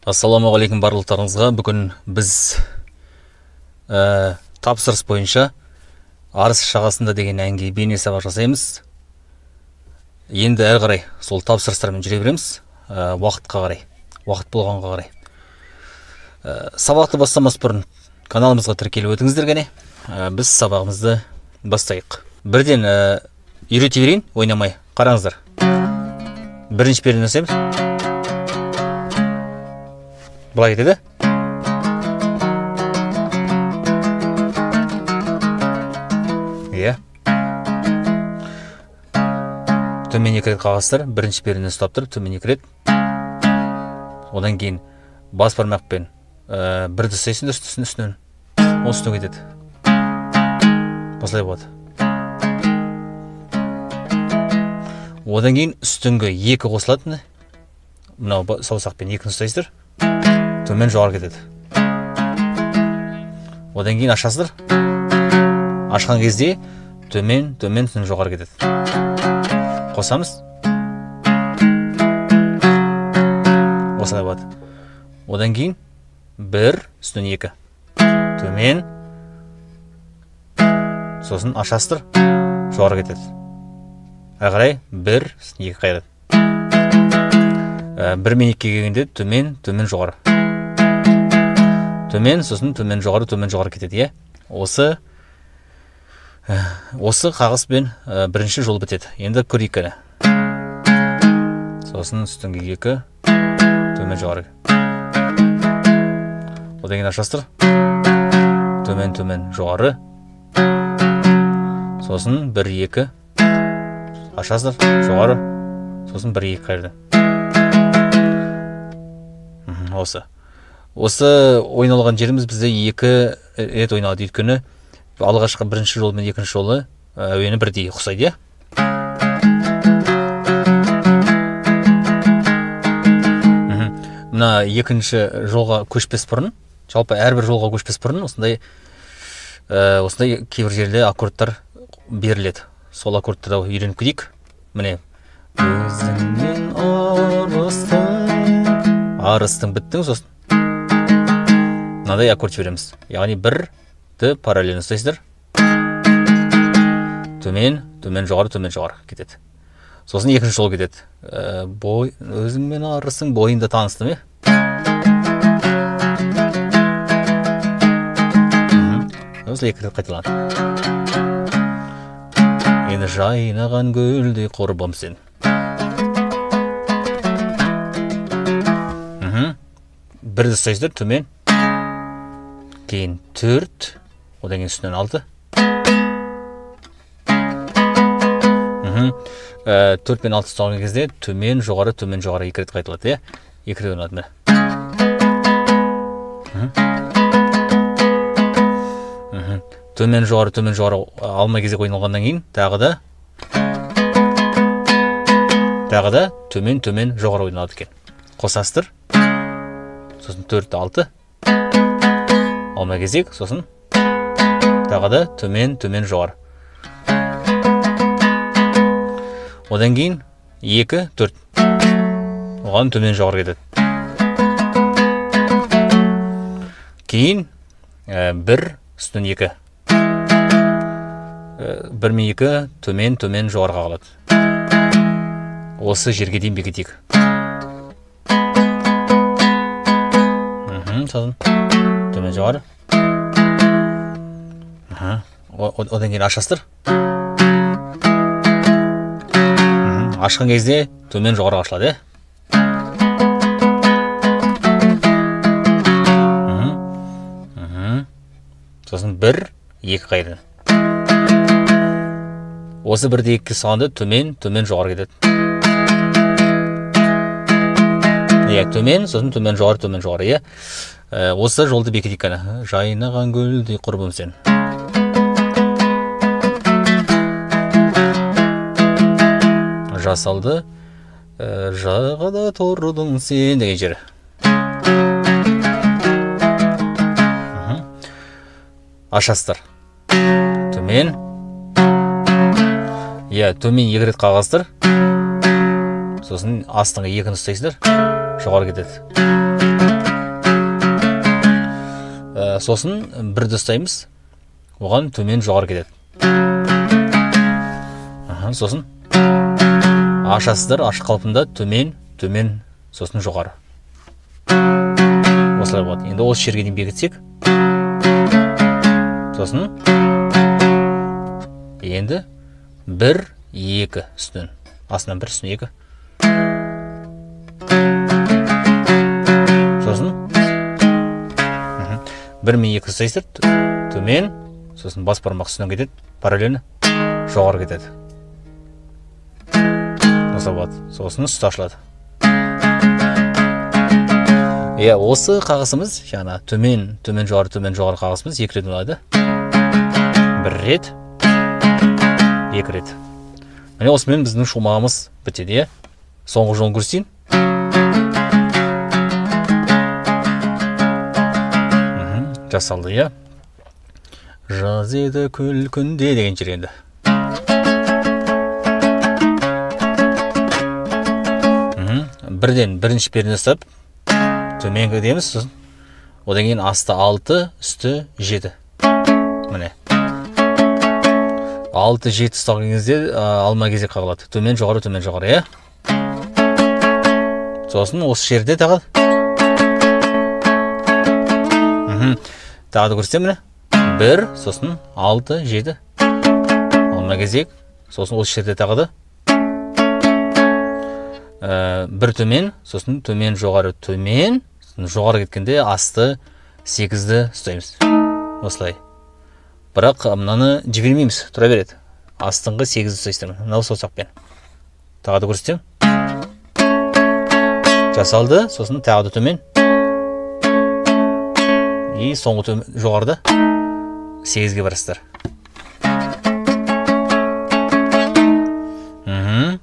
Ассаламуалейкум барлықтарыңызға. Бүгін біз тапсырыс бойынша арыс шағасында деген әнге бейне сабақ жасаймыз. Енді әрі қарай сол тапсырыстармен жүре береміз. Уақытқа қарай, уақыт болғанға қарай. Сабақты бастамас бұрын каналымызға тіркеліп өтіңіздер кәне. Біз сабағымызды бастайық. Бірден үйрете берейін, ойнамай. Қараңыздар. Бірінші перден жасаймыз. Бұлай етеді. Иә. Төмен екі рет қағаздар. Бірінші пердені ұстап тұрып, төмен екі рет. Одан кейін бас бармақпен бірді ұстайсың, үстінен. Ол үстіне кетеді. Осылай болады. Одан кейін үстіңгі екі қосылатыны. Мынау саусақпен екіні ұстайсыздар. Төмен жоғары кетеді. Одан кейін ашасыздар. Ашқан кезде төмен жоғары кетеді. Қосамыз. Осылай болады. Одан кейін бір, үстінен екі. Төмен. Сосын ашасыздар. Жоғары кетеді. Әрі қарай бір, екі қайрат. Бір мен екіге келгенде төмен жоғары. Төмен, сосын төмен жоғары кетеді, е? Осы қағазбен бірінші жол бітеді. Енді көрейік кәне. Сосын үстіңгі екі, төмен жоғары. Одан кейін ашасыздар. Төмен жоғары. Сосын бір, екі. Ашасыздар, жоғары. Сосын бір, екі қайырды. Осы ойналған жеріміз бізде екі рет ойналады. Өйткені алғашқы бірінші жолы мен екінші жолы әуені бірдей ұқсайды, е? Мына екінші жолға көшпес бұрын, жалпы әрбір жолға көшпес бұрын осындай кейбір жерде аккордтар беріледі. Сол аккордтарды үйреніп кетейік. Міне. Өзіңнен арыстың біттің, сосын мынадай аккорд жібереміз. Яғни бірді параллельно ұстайсыздар. Төмен жоғары кетеді. Сосын екінші жол кетеді. Өзіңмен арысың, бойында таныстым, е? Осылай екі рет қайталанады. Енді жайнаған гүлдей құрбым сен. Бірді ұстайсыздар, төмен. Кейін 4, одан кейін үстінен 6. 4 пен 6 ұстаған кезде төмен жоғары екі рет қайталады, е? Екі рет ойнады. Төмен жоғары алма кезек ойналғаннан кейін тағы да төмен жоғары ойналады екен. Қосасыздар. Сосын 4, 6. Алма кезек, сосын тағы да төмен жоғары. Одан кейін 2, 4. Оған төмен жоғары кетеді. Кейін 1, үстінен 2. 1 мен 2 төмен жоғарға қалады. Осы жерге дейін бекітейік. Сосын төмен жоғары. Одан кейін ашасыздар. Ашқан кезде төмен жоғары ашылады, е? Сосын 1, 2 қайырды. Осы 1-де 2 салғанда төмен жоғары кетеді. Төмен, сосын төмен жоғары, е? Осы жолды бекітейік кәне. Жайнаған гүлдей құрбым сен. Жасалды, жағада тұрдың сен деген жері. Ашасыздар. Төмен. Төмен 2 рет қағаздар. Сосын астыңғы екіні ұстайсыздар. Жоғары кетеді. сосын бірді ұстаймыз, оған төмен жоғары кетеді. Сосын ашасыздар, ашық қалпында төмен, төмен, сосын жоғары. Осылай болады. Енді осы жерге дейін бекітсек, сосын енді 1, 2 үстін, астынан 1 үстін 2. Сосын 1 мен 2 ұстайсыздар, төмен, сосын бас бармақ үстінен кетеді, параллельно жоғары кетеді. Осылай болады. Сосын үсті ашылады. Осы қағысымыз, жаңа төмен, төмен жоғары қағысымыз 2 рет болады. 1 рет, 2 рет. Міне осымен біздің шумағымыз бітеді. Соңғы жолын көрсетейін. Жасалды, жаз еді күл күнде деген жер енді. Бірден бірінші пердені ұстап, төменгі деміз, одан кейін асты 6, үсті 7. Міне. 6-7 ұстаған кезде алма кезек қағылады. Төмен жоғары, Сосын осы жерде тағады. Тағады көрсетем міне. 1, сосын 6, 7. Алма кезек. Сосын осы жерде тағады. 1 төмен, сосын төмен, жоғары кеткенде асты 8-ді ұстаймыз. Осылай. Бірақ мұнаны жібермейміз, тұра береді. Астыңғы 8-ді ұстайсыздар. Мынау саусақпен. Тағады көрсетем. Жасалды, сосын тағады төмен. И соңғы жоғарыда 8-ге барасыздар.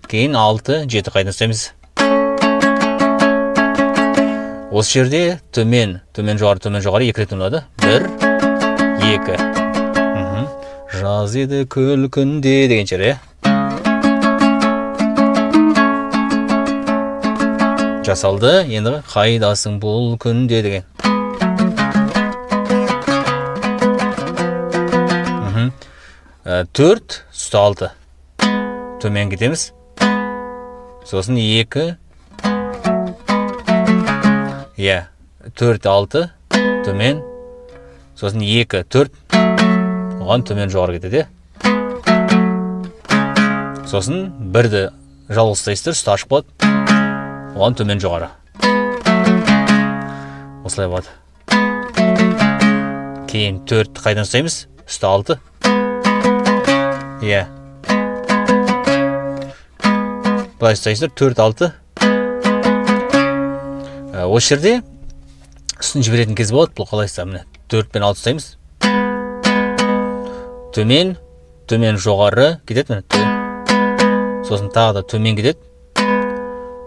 Кейін 6, 7 қайдан ұстаймыз. Осы жерде төмен, жоғары 2 рет болады. 1, 2. Жаз еді күл күнде деген жер. Жасалды, енді қайдасың бұл күнде деген. 4, үсті 6. Төмен кетеміз. Сосын 2. 4, 6. Төмен. Сосын 2, 4. Оған төмен жоғары кетеді. Сосын 1-ді жалғыз ұстайсыздар, үсті ашық болады. Оған төмен жоғары. Осылай болады. Кейін 4 қайдан ұстаймыз? Үсті 6. Бұлай ұстайсыздар, 4, 6. Осы жерде үстін жіберетін кез болады. Бұл қалайсыздар, міне 4 пен 6 ұстаймыз. Төмен, жоғары кетеді. Сосын тағы да төмен кетеді.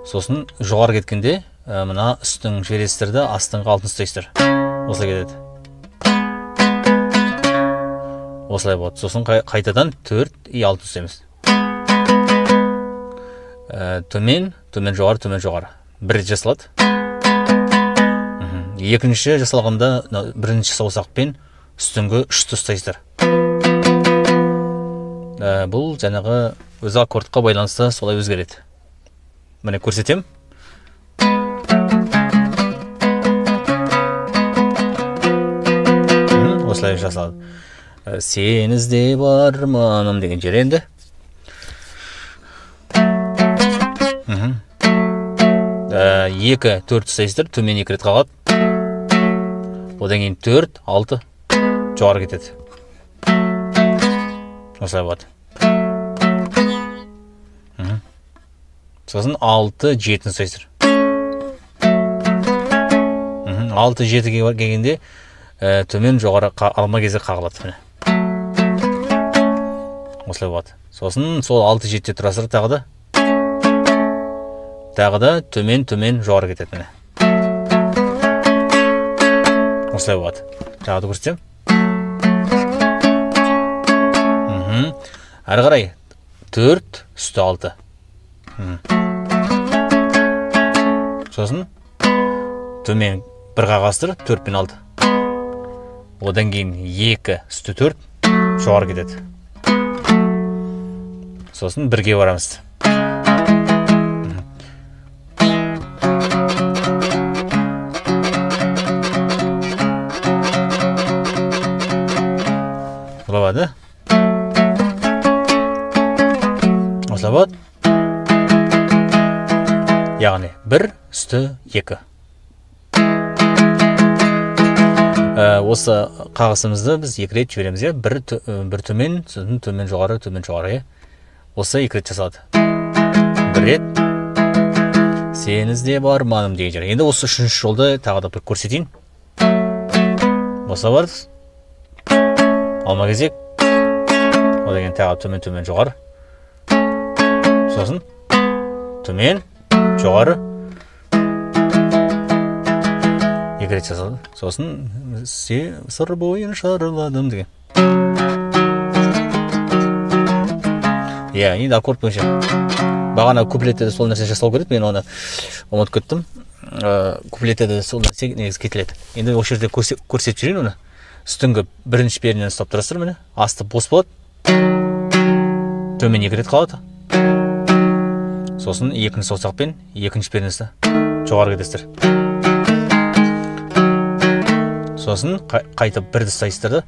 Сосын жоғары кеткенде, мына үстің жібересіздерді астыңғы алтын ұстайсыздар. Осылай кетеді. Осылай болады. Сосын қайтадан 4 и 6 ұстаймыз. Төмен, жоғары. 1 рет жасалады. Екінші жасалғанда бірінші саусақпен үстіңгі 3-ті ұстайсыздар. Бұл жаңағы өзі аккордқа байланысты солай өзгереді. Міне көрсетем. Осылай жасалады. Сен іздеп арманым деген жер енді. 2, 4 ұстайсыздар, төмен 2 рет қағады. Одан кейін 4, 6 жоғары кетеді. Осылай болады. Сосын 6, 7 ұстайсыздар. 6, 7-ге келгенде төмен жоғары алма кезек қағылады. Осылай болады. Сосын сол 6, 7-те тұрасыздар тағы да. Тағы да төмен, жоғары кетеді. Осылай болады. Тағы да көрсетем. Әрі қарай 4, үсті 6. Сосын төмен бір қағастыр, 4 пен 6. одан кейін 2 үсті 4 жоғары кетеді. Сосын 1-ге барамыз. Болады. Осылай болады. Яғни 1 үсті 2. Осы қағысымызды біз 2 рет жібереміз. Бір төмен, сосын төмен жоғары. Осы 2 рет жасалады. 1 рет. Сен ізде бар маным деген жер. Енді осы 3-ші жолды тағы да бір көрсетейін. Осылай барыз. Алма кезек. Одан кейін тағы төмен жоғары. Сосын төмен жоғары. 2 рет жасалды. Сосын сыр бойын шарладым деген. Енді аккорд бойынша. Бағана куплетте де сол нәрсе жасау керек. Мен оны ұмытып кеттім. Куплетте де сол нәрсе негізі кетіледі. Енді осы жерде көрсетіп жүрейін оны. Үстіңгі бірінші пернені ұстап тұрасыздар, міне. Асты бос болады. Төмен 2 рет қалады. Сосын екінші саусақпен екінші пернені жоғары кетесіздер. Сосын қайтып бірді ұстайсыздар да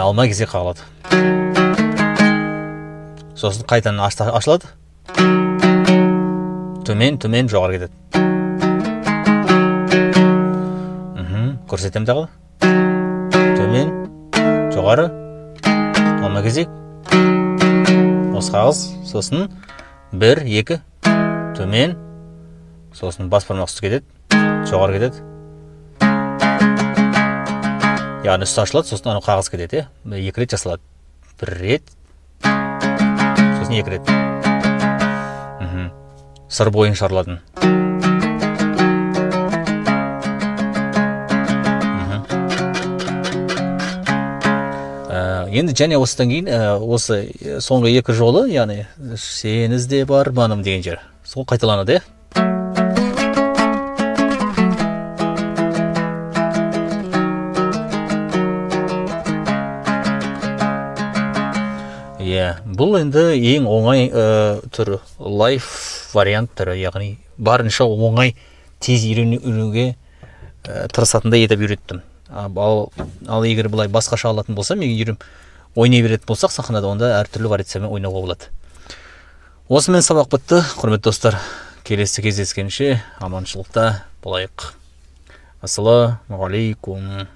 алма кезек қағылады. Сосын қайтадан ашылады. Төмен жоғары кетеді. Көрсетем тағы. Төмен жоғары алма кезек. Осы қағыз. Сосын 1, 2 төмен. Сосын бас бармақ үсті кетеді. Жоғары кетеді. Яғни үсті ашылады, сосын ана қағыз кетеді. 2 рет жасалады. 1 рет. Сосын 2 рет. Сыр бойын шарладың. Енді және осыдан кейін осы соңғы 2 жолы, яғни сен ізде бар маным деген жер. Сол қайталанады. Бұл енді ең оңай түрі, лайф вариант түрі, яғни барынша оңай тез үйренуге тырысатындай етіп үйреттім. Ал егер бұлай басқаша алатын болса, мен ойнай беретін болсақ, сахнада онда әртүрлі вариациямен ойнауға болады. Осымен сабақ бітті, құрметті достар. Келесі кездескенше аманшылықта болайық. Ассаламу алейкум.